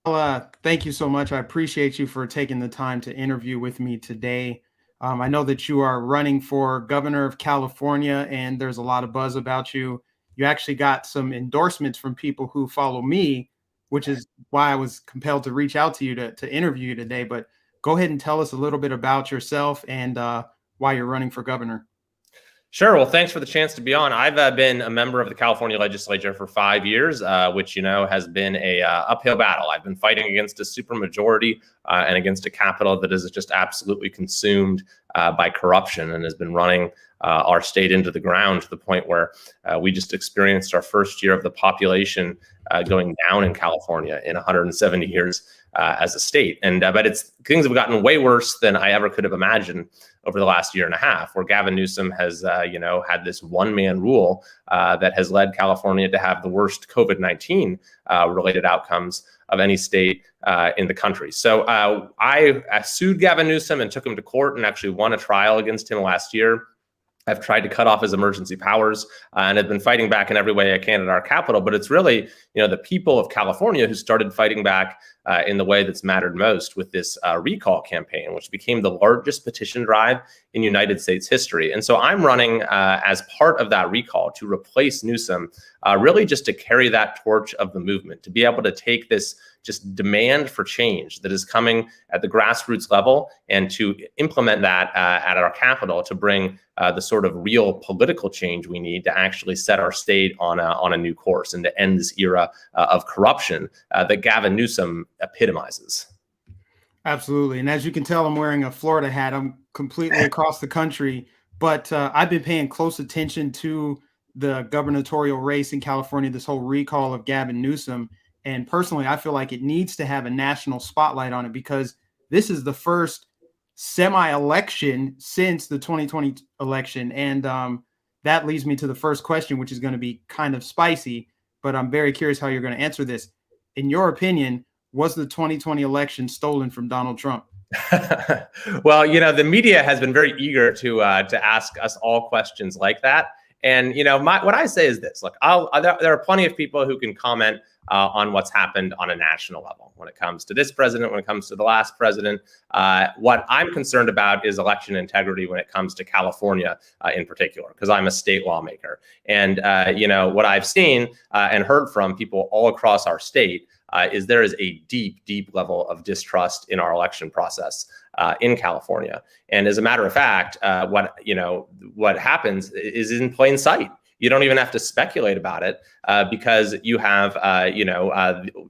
Well, thank you so much. I appreciate you for taking the time to interview with me today. I know that you are running for governor of California, and there's a lot of buzz about you. You actually got some endorsements from people who follow me, which is why I was compelled to reach out to you to interview you today. But go ahead and tell us a little bit about yourself and why you're running for governor. Sure. Well, thanks for the chance to be on. I've been a member of the California legislature for 5 years, which, has been a uphill battle. I've been fighting against a supermajority and against a Capitol that is just absolutely consumed by corruption and has been running our state into the ground to the point where we just experienced our first year of the population going down in California in 170 years as a state. But things have gotten way worse than I ever could have imagined over the last year and a half, where Gavin Newsom has, had this one-man rule that has led California to have the worst COVID-19 related outcomes of any state in the country. So I sued Gavin Newsom and took him to court and actually won a trial against him last year. I've tried to cut off his emergency powers and have been fighting back in every way I can at our Capitol. But it's really, the people of California who started fighting back in the way that's mattered most with this recall campaign, which became the largest petition drive in United States history. And so I'm running as part of that recall to replace Newsom, really just to carry that torch of the movement, to be able to take this just demand for change that is coming at the grassroots level and to implement that at our Capitol to bring the sort of real political change we need to actually set our state on a new course and to end this era of corruption that Gavin Newsom epitomizes. Absolutely. And as you can tell, I'm wearing a Florida hat. I'm completely across the country, but I've been paying close attention to the gubernatorial race in California, this whole recall of Gavin Newsom. And personally, I feel like it needs to have a national spotlight on it because this is the first semi-election since the 2020 election. And that leads me to the first question, which is going to be kind of spicy, but I'm very curious how you're going to answer this. In your opinion, was the 2020 election stolen from Donald Trump? Well, the media has been very eager to ask us all questions like that. And, what I say is this, look, there are plenty of people who can comment on what's happened on a national level when it comes to this president, when it comes to the last president. What I'm concerned about is election integrity when it comes to California in particular, because I'm a state lawmaker. And, what I've seen and heard from people all across our state is there is a deep, deep level of distrust in our election process in California. And as a matter of fact, what happens is in plain sight. You don't even have to speculate about it because you have,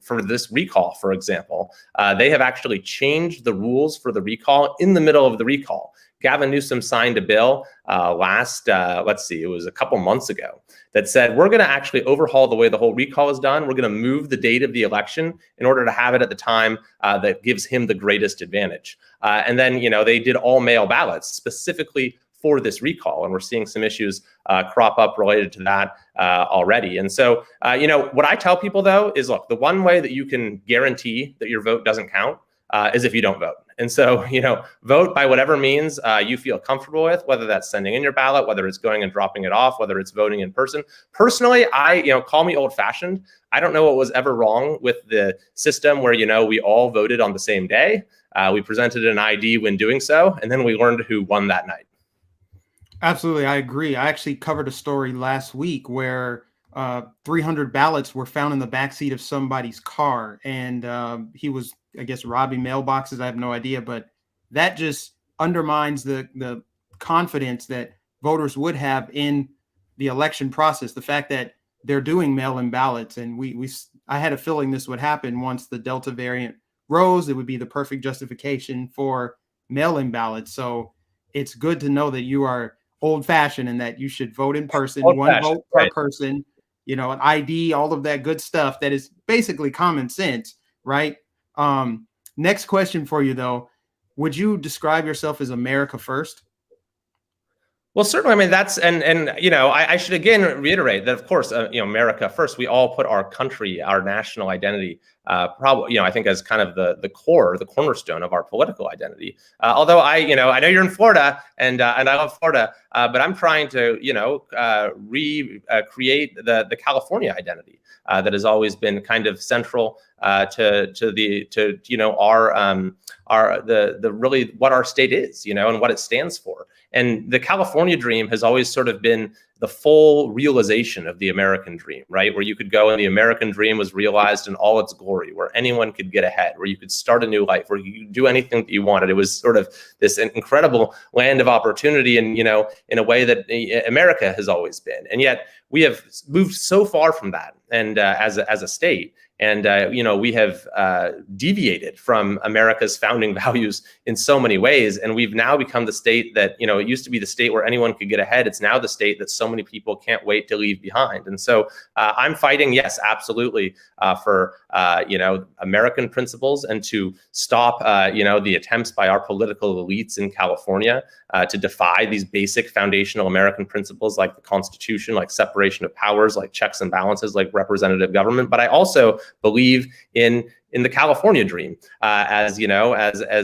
for this recall, for example, they have actually changed the rules for the recall in the middle of the recall. Gavin Newsom signed a bill it was a couple months ago, that said, we're going to actually overhaul the way the whole recall is done. We're going to move the date of the election in order to have it at the time that gives him the greatest advantage. And then, they did all mail ballots specifically for this recall. And we're seeing some issues crop up related to that already. And so, what I tell people, though, is, look, the one way that you can guarantee that your vote doesn't count is if you don't vote. And so, vote by whatever means you feel comfortable with, whether that's sending in your ballot, whether it's going and dropping it off, whether it's voting in person. Personally, call me old fashioned. I don't know what was ever wrong with the system where, we all voted on the same day. We presented an ID when doing so, and then we learned who won that night. Absolutely. I agree. I actually covered a story last week where 300 ballots were found in the backseat of somebody's car. And he was, I guess, robbing mailboxes. I have no idea. But that just undermines the confidence that voters would have in the election process. The fact that they're doing mail-in ballots. And I had a feeling this would happen once the Delta variant rose. It would be the perfect justification for mail-in ballots. So it's good to know that you are old-fashioned and that you should vote in person, one vote per person, an ID, all of that good stuff that is basically common sense, right? Next question for you, though. Would you describe yourself as America first? Well, certainly. I mean, that's I should again reiterate that, of course, America first. We all put our country, our national identity probably, I think as kind of the cornerstone of our political identity. Although I know you're in Florida, and I love Florida, but I'm trying to, recreate the California identity that has always been kind of central to our really what our state is, and what it stands for. And the California dream has always sort of been the full realization of the American dream, right? Where you could go and the American dream was realized in all its glory, where anyone could get ahead, where you could start a new life, where you could do anything that you wanted. It was sort of this incredible land of opportunity, and in a way that America has always been. And yet we have moved so far from that, and as a state. And, we have deviated from America's founding values in so many ways. And we've now become the state that, it used to be the state where anyone could get ahead. It's now the state that so many people can't wait to leave behind. And so I'm fighting, yes, absolutely, for, American principles, and to stop, the attempts by our political elites in California to defy these basic foundational American principles like the Constitution, like separation of powers, like checks and balances, like representative government. But I also believe in the California dream as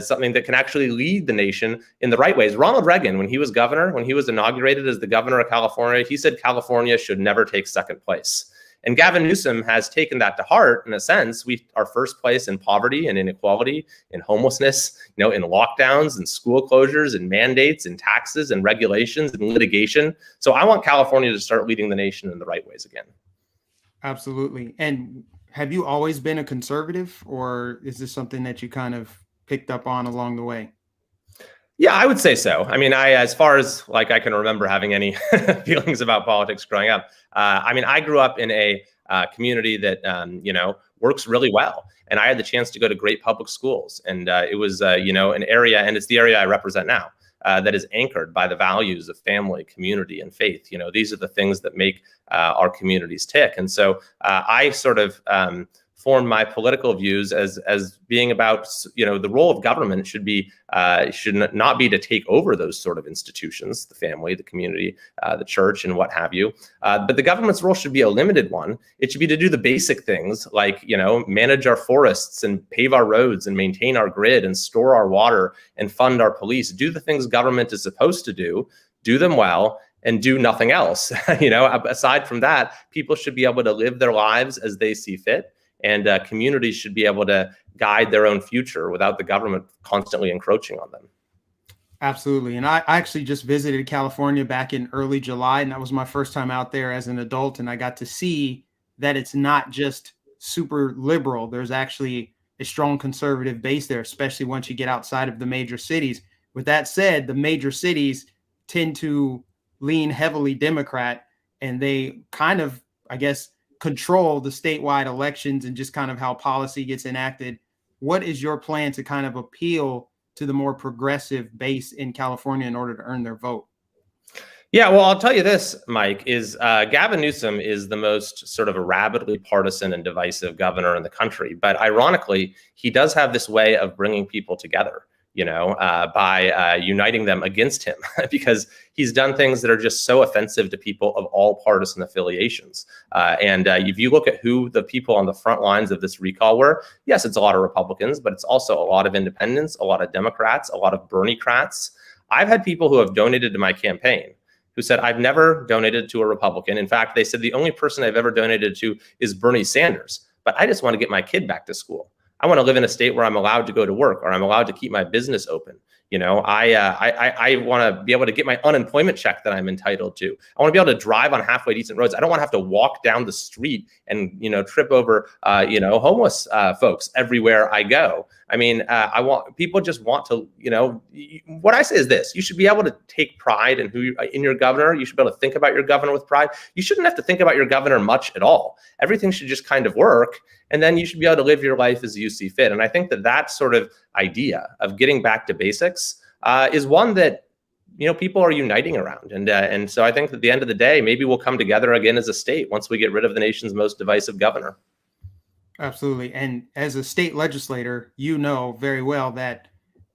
something that can actually lead the nation in the right ways. Ronald Reagan, when he was governor, when he was inaugurated as the governor of California, he said California should never take second place. And Gavin Newsom has taken that to heart. In a sense, we are first place in poverty and inequality, in homelessness, in lockdowns and school closures and mandates and taxes and regulations and litigation. So I want California to start leading the nation in the right ways again. Absolutely. And have you always been a conservative, or is this something that you kind of picked up on along the way? Yeah, I would say so. I mean, as far as I can remember having any feelings about politics growing up, I grew up in a community that, works really well. And I had the chance to go to great public schools. And it was, an area, and it's the area I represent now, that is anchored by the values of family, community, and faith. These are the things that make our communities tick. And so I sort of formed my political views as being about, the role of government should not be to take over those sort of institutions, the family, the community, the church, and what have you. But the government's role should be a limited one. It should be to do the basic things like, manage our forests and pave our roads and maintain our grid and store our water and fund our police. Do the things government is supposed to do them well, and do nothing else. Aside from that, people should be able to live their lives as they see fit. And communities should be able to guide their own future without the government constantly encroaching on them. Absolutely. And I actually just visited California back in early July, and that was my first time out there as an adult. And I got to see that it's not just super liberal. There's actually a strong conservative base there, especially once you get outside of the major cities. With that said, the major cities tend to lean heavily Democrat, and they kind of, I guess, control the statewide elections and just kind of how policy gets enacted. What is your plan to kind of appeal to the more progressive base in California in order to earn their vote? Yeah, well, I'll tell you this, Mike, is Gavin Newsom is the most sort of a rabidly partisan and divisive governor in the country. But ironically, he does have this way of bringing people together, by uniting them against him, because he's done things that are just so offensive to people of all partisan affiliations. And if you look at who the people on the front lines of this recall were, yes, it's a lot of Republicans, but it's also a lot of independents, a lot of Democrats, a lot of Bernie-crats. I've had people who have donated to my campaign who said, I've never donated to a Republican. In fact, they said the only person I've ever donated to is Bernie Sanders, but I just want to get my kid back to school. I want to live in a state where I'm allowed to go to work, or I'm allowed to keep my business open. I want to be able to get my unemployment check that I'm entitled to. I want to be able to drive on halfway decent roads. I don't want to have to walk down the street and, trip over, homeless folks everywhere I go. People just want to, what I say is this: you should be able to take pride in your governor. You should be able to think about your governor with pride. You shouldn't have to think about your governor much at all. Everything should just kind of work. And then you should be able to live your life as you see fit. And I think that sort of idea of getting back to basics is one that, people are uniting around. And so I think at the end of the day, maybe we'll come together again as a state once we get rid of the nation's most divisive governor. Absolutely. And as a state legislator, you know very well that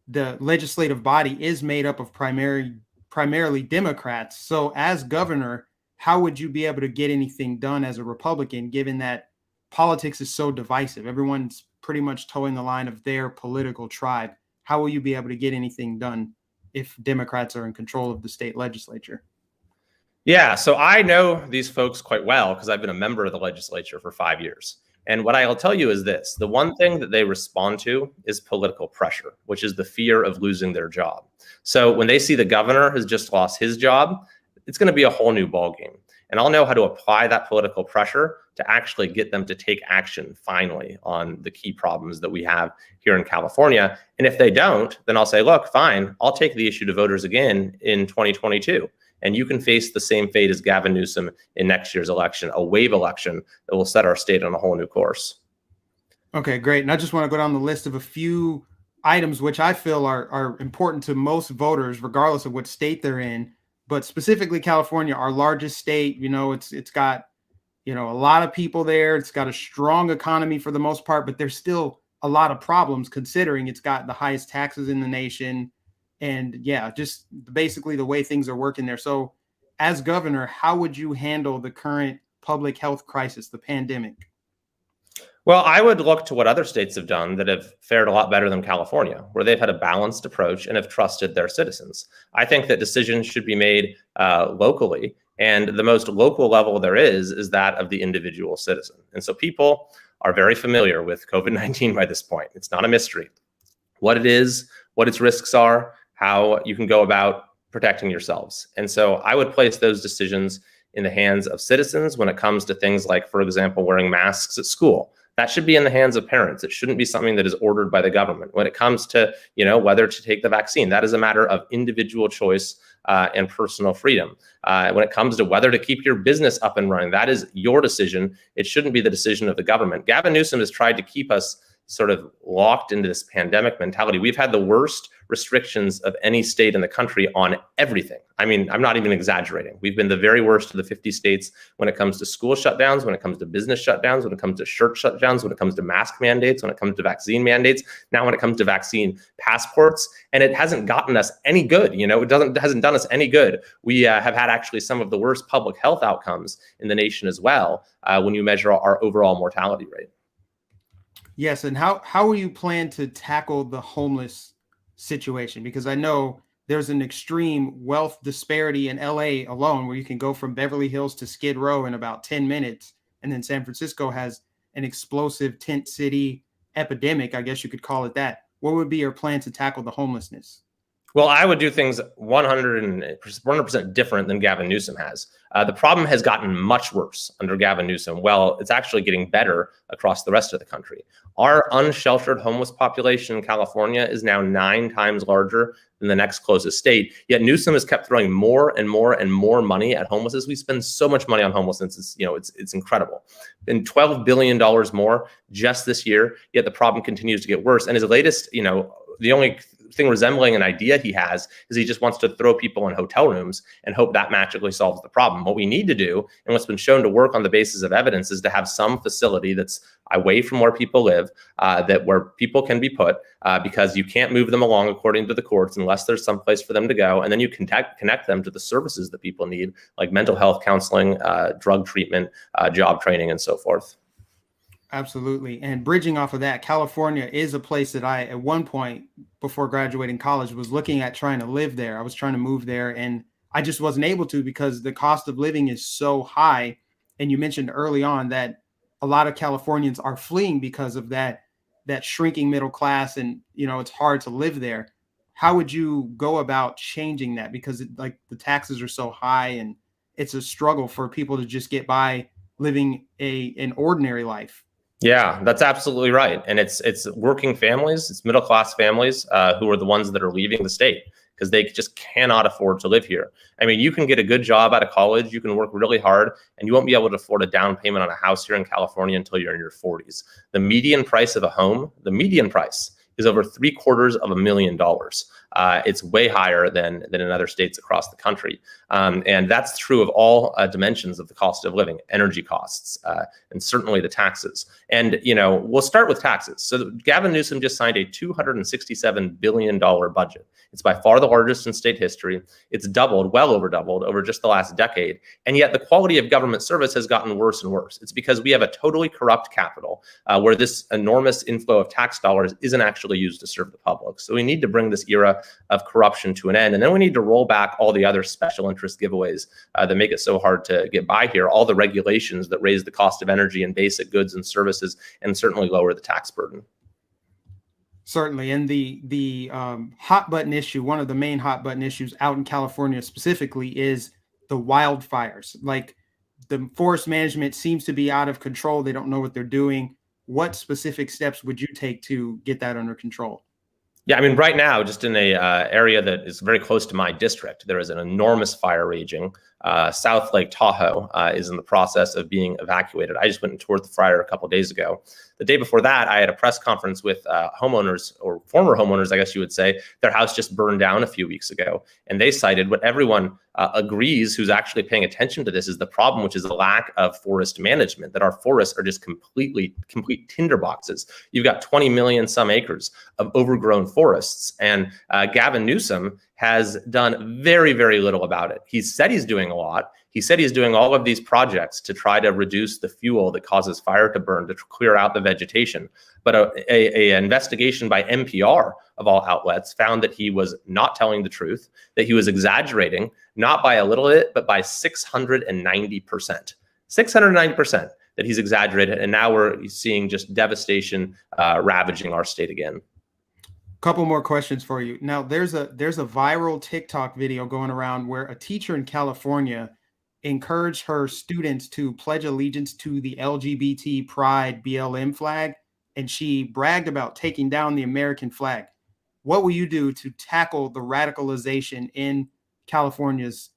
the legislative body is made up of primarily Democrats. So as governor, how would you be able to get anything done as a Republican, given that politics is so divisive. Everyone's pretty much towing the line of their political tribe. How will you be able to get anything done if Democrats are in control of the state legislature? Yeah, so I know these folks quite well because I've been a member of the legislature for 5 years. And what I'll tell you is this: the one thing that they respond to is political pressure, which is the fear of losing their job. So when they see the governor has just lost his job, it's going to be a whole new ballgame. And I'll know how to apply that political pressure to actually get them to take action finally on the key problems that we have here in California. And if they don't, then I'll say, look, fine, I'll take the issue to voters again in 2022. And you can face the same fate as Gavin Newsom in next year's election, a wave election that will set our state on a whole new course. Okay, great. And I just want to go down the list of a few items which I feel are important to most voters, regardless of what state they're in. But specifically California, our largest state, it's got, a lot of people there. It's got a strong economy for the most part, but there's still a lot of problems considering it's got the highest taxes in the nation. And yeah, just basically the way things are working there. So as governor, how would you handle the current public health crisis, the pandemic? Well, I would look to what other states have done that have fared a lot better than California, where they've had a balanced approach and have trusted their citizens. I think that decisions should be made locally, and the most local level there is that of the individual citizen. And so people are very familiar with COVID-19 by this point. It's not a mystery. What it is, what its risks are, how you can go about protecting yourselves. And so I would place those decisions in the hands of citizens when it comes to things like, for example, wearing masks at school. That should be in the hands of parents. It shouldn't be something that is ordered by the government. When it comes to, whether to take the vaccine, that is a matter of individual choice and personal freedom. When it comes to whether to keep your business up and running, that is your decision. It shouldn't be the decision of the government. Gavin Newsom has tried to keep us sort of locked into this pandemic mentality. We've had the worst restrictions of any state in the country on everything. I mean, I'm not even exaggerating. We've been the very worst of the 50 states when it comes to school shutdowns, when it comes to business shutdowns, when it comes to church shutdowns, when it comes to mask mandates, when it comes to vaccine mandates, now when it comes to vaccine passports. And it hasn't gotten us any good. It hasn't done us any good. We have had actually some of the worst public health outcomes in the nation as well when you measure our overall mortality rate. Yes, and how will you plan to tackle the homeless situation? Because I know there's an extreme wealth disparity in LA alone, where you can go from Beverly Hills to Skid Row in about 10 minutes. And then San Francisco has an explosive tent city epidemic, I guess you could call it that. What would be your plan to tackle the homelessness? Well, I would do things 100% different than Gavin Newsom has. The problem has gotten much worse under Gavin Newsom. Well, it's actually getting better across the rest of the country. Our unsheltered homeless population in California is now 9 times larger than the next closest state. Yet Newsom has kept throwing more and more and more money at homelessness. We spend so much money on homelessness. It's incredible. And $12 billion more just this year. Yet the problem continues to get worse. And his latest, the only thing resembling an idea he has is he just wants to throw people in hotel rooms and hope that magically solves the problem. What we need to do, and what's been shown to work on the basis of evidence, is to have some facility that's away from where people live, that where people can be put, because you can't move them along according to the courts unless there's some place for them to go. And then you connect them to the services that people need, like mental health counseling, drug treatment, job training, and so forth. Absolutely. And bridging off of that, California is a place that I, at one point before graduating college, was looking at trying to live there. I was trying to move there, and I just wasn't able to because the cost of living is so high. And you mentioned early on that a lot of Californians are fleeing because of that shrinking middle class, and it's hard to live there. How would you go about changing that? Because the taxes are so high, and it's a struggle for people to just get by living an ordinary life. Yeah, that's absolutely right. And it's working families, it's middle class families who are the ones that are leaving the state because they just cannot afford to live here. I mean, you can get a good job out of college, you can work really hard, and you won't be able to afford a down payment on a house here in California until you're in your 40s. The median price of a home, the median price is over $750,000. it's way higher than in other states across the country. And that's true of all dimensions of the cost of living, energy costs, and certainly the taxes. And, we'll start with taxes. So Gavin Newsom just signed a $267 billion budget. It's by far the largest in state history. It's doubled, well over doubled, over just the last decade. And yet the quality of government service has gotten worse and worse. It's because we have a totally corrupt capital where this enormous inflow of tax dollars isn't actually used to serve the public. So we need to bring this era of corruption to an end. And then we need to roll back all the other special interest giveaways that make it so hard to get by here, all the regulations that raise the cost of energy and basic goods and services, and certainly lower the tax burden. Certainly. And the hot button issue, one of the main hot button issues out in California specifically, is the wildfires. Like, the forest management seems to be out of control. They don't know what they're doing. What specific steps would you take to get that under control? Yeah, I mean, right now, just in a area that is very close to my district, there is an enormous fire raging. South Lake Tahoe is in the process of being evacuated. I just went and toured the fire a couple of days ago. The day before that, I had a press conference with homeowners, or former homeowners, I guess you would say. Their house just burned down a few weeks ago. And they cited what everyone agrees who's actually paying attention to this is the problem, which is the lack of forest management, that our forests are just complete tinderboxes. You've got 20 million some acres of overgrown forests. And Gavin Newsom has done very, very little about it. He said he's doing a lot. He said he's doing all of these projects to try to reduce the fuel that causes fire to burn, to clear out the vegetation. But a investigation by NPR, of all outlets, found that he was not telling the truth, that he was exaggerating, not by a little bit, but by 690%. 690% that he's exaggerated. And now we're seeing just devastation ravaging our state again. Couple more questions for you. Now, there's a viral TikTok video going around where a teacher in California encouraged her students to pledge allegiance to the LGBT Pride BLM flag, and she bragged about taking down the American flag. What will you do to tackle the radicalization in California's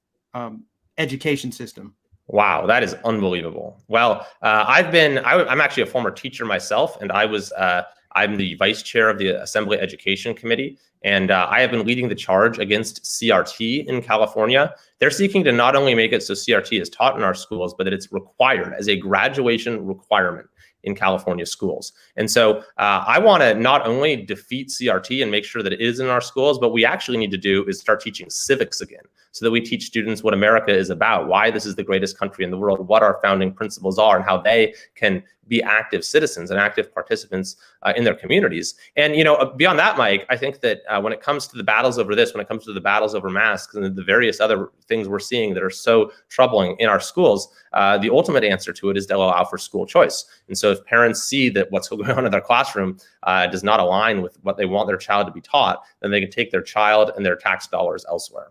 education system? Wow, that is unbelievable. Well, I'm actually a former teacher myself, and I'm the vice chair of the Assembly Education Committee, and I have been leading the charge against CRT in California. They're seeking to not only make it so CRT is taught in our schools, but that it's required as a graduation requirement in California schools. And so I want to not only defeat CRT and make sure that it is in our schools, but we actually need to do is start teaching civics again, so that we teach students what America is about, why this is the greatest country in the world, what our founding principles are, and how they can be active citizens and active participants in their communities. And, beyond that, Mike, I think that when it comes to the battles over this, when it comes to the battles over masks and the various other things we're seeing that are so troubling in our schools, the ultimate answer to it is to allow for school choice. And so if parents see that what's going on in their classroom does not align with what they want their child to be taught, then they can take their child and their tax dollars elsewhere.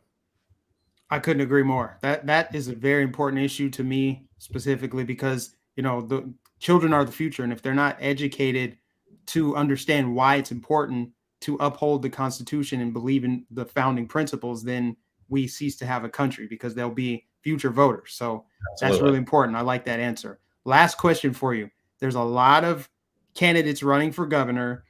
I couldn't agree more. That is a very important issue to me specifically, because, the children are the future. And if they're not educated to understand why it's important to uphold the Constitution and believe in the founding principles, then we cease to have a country, because they'll be future voters. So That's really important. I like that answer. Last question for you. There's a lot of candidates running for governor.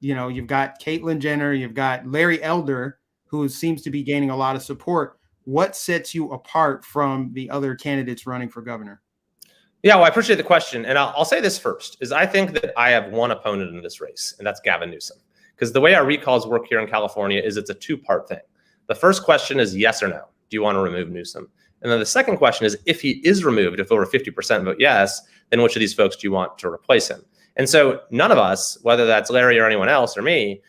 You've got Caitlyn Jenner, you've got Larry Elder, who seems to be gaining a lot of support. What sets you apart from the other candidates running for governor? Yeah, well, I appreciate the question. And I'll say this first, is I think that I have one opponent in this race, and that's Gavin Newsom. Because the way our recalls work here in California is it's a two-part thing. The first question is yes or no. Do you want to remove Newsom? And then the second question is, if he is removed, if over 50% vote yes, then which of these folks do you want to replace him? And so none of us, whether that's Larry or anyone else or me,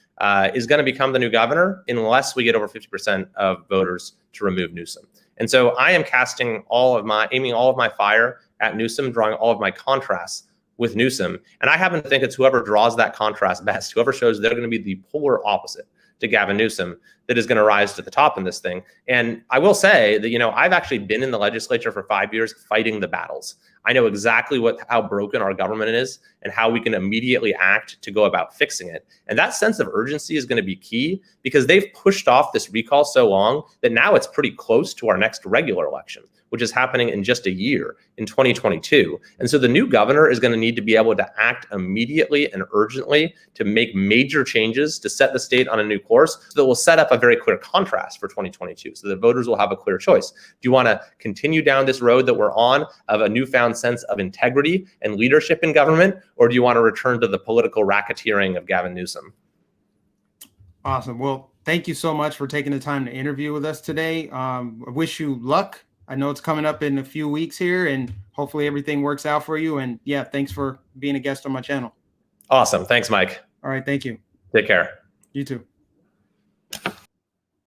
is going to become the new governor unless we get over 50% of voters to remove Newsom. And so I am aiming all of my fire at Newsom, drawing all of my contrasts with Newsom. And I happen to think it's whoever draws that contrast best, whoever shows they're going to be the polar opposite to Gavin Newsom, that is going to rise to the top in this thing. And I will say that, I've actually been in the legislature for 5 years fighting the battles. I know exactly how broken our government is and how we can immediately act to go about fixing it. And that sense of urgency is going to be key, because they've pushed off this recall so long that now it's pretty close to our next regular election. which is happening in just a year, in 2022. And so the new governor is going to need to be able to act immediately and urgently to make major changes to set the state on a new course so that will set up a very clear contrast for 2022, so that voters will have a clear choice. Do you want to continue down this road that we're on of a newfound sense of integrity and leadership in government, or do you want to return to the political racketeering of Gavin Newsom? Awesome. Well, thank you so much for taking the time to interview with us today. I wish you luck. I know it's coming up in a few weeks here, and hopefully everything works out for you. And yeah, thanks for being a guest on my channel. Awesome. Thanks, Mike. All right. Thank you. Take care. You too.